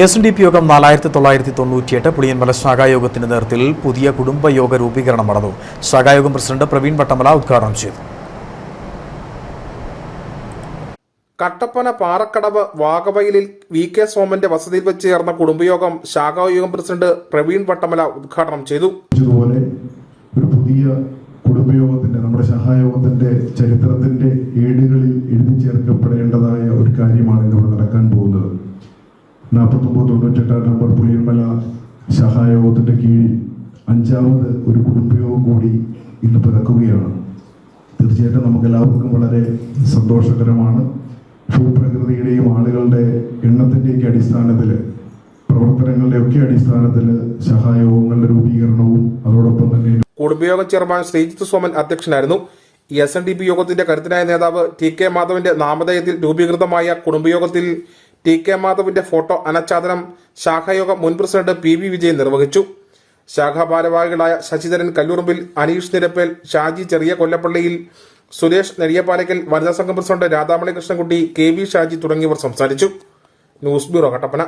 SNDP യോഗം 4998 പുളിയൻമല ശാഖായോഗത്തിന്റെ നേതൃത്വത്തിൽ പുതിയ കുടുംബയോഗ രൂപീകരണം നടന്നു. ശാഖായോഗം പ്രസിഡന്റ് പ്രവീൺ വട്ടമല ഉദ്ഘാടനം ചെയ്തു. കട്ടപ്പന പാറക്കടവ് വാഗവയലിൽ VK സോമന്റെ വസതിയിൽ വെച്ച് ചേർന്ന കുടുംബയോഗം ശാഖായോഗം പ്രസിഡന്റ് പ്രവീൺ വട്ടമല ഉദ്ഘാടനം ചെയ്തു. ഒരു പുതിയ കുടുംബയോഗത്തിന്റെ നമ്മുടെ ശാഖായോഗത്തിന്റെ ചരിത്രത്തിന്റെ ഏടുകളിൽ എഴുതി ചേർക്കപ്പെടേണ്ടതായ ഒരു കാര്യമാണ് ഇന്നിവിടെ നടക്കാൻ പോകുന്നത്. 4998 നമ്പർ പുളിയൻമല ശാഖായോഗത്തിന്റെ കീഴിൽ 5ാമത് ഒരു കുടുംബയോഗം കൂടി ഇന്ന് പിറക്കുകയാണ്. തീർച്ചയായിട്ടും നമുക്ക് എല്ലാവർക്കും വളരെ സന്തോഷകരമാണ്. ഭൂപ്രകൃതിയുടെയും ആളുകളുടെ എണ്ണത്തിൻ്റെയൊക്കെ അടിസ്ഥാനത്തിൽ പ്രവർത്തനങ്ങളുടെ ഒക്കെ അടിസ്ഥാനത്തിൽ ശാഖായോഗങ്ങളുടെ രൂപീകരണവും അതോടൊപ്പം തന്നെ കുടുംബയോഗം ചെയർമാൻ ശ്രീജിത്ത് സോമൻ അധ്യക്ഷനായിരുന്നു. SNDP യോഗത്തിന്റെ കരുത്തനായ നേതാവ് TK മാധവന്റെ നാമധേയത്തിൽ രൂപീകൃതമായ കുടുംബയോഗത്തിൽ TK മാധവന്റെ ഫോട്ടോ അനാച്ഛാദനം ശാഖായോഗം മുൻ പ്രസിഡന്റ് PV വിജയൻ നിർവഹിച്ചു. ശാഖാ ഭാരവാഹികളായ ശശിധരൻ കല്ലൂറുമ്പിൽ, അനീഷ് നിരപ്പേൽ, ഷാജി ചെറിയ കൊല്ലപ്പള്ളിയിൽ, സുരേഷ് നെടിയപ്പാലയ്ക്കൽ, വനിതാ സംഘം പ്രസിഡന്റ് രാധാമണി കൃഷ്ണൻകുട്ടി, KV ഷാജി തുടങ്ങിയവർ സംസാരിച്ചു. News bureau, Kattappana.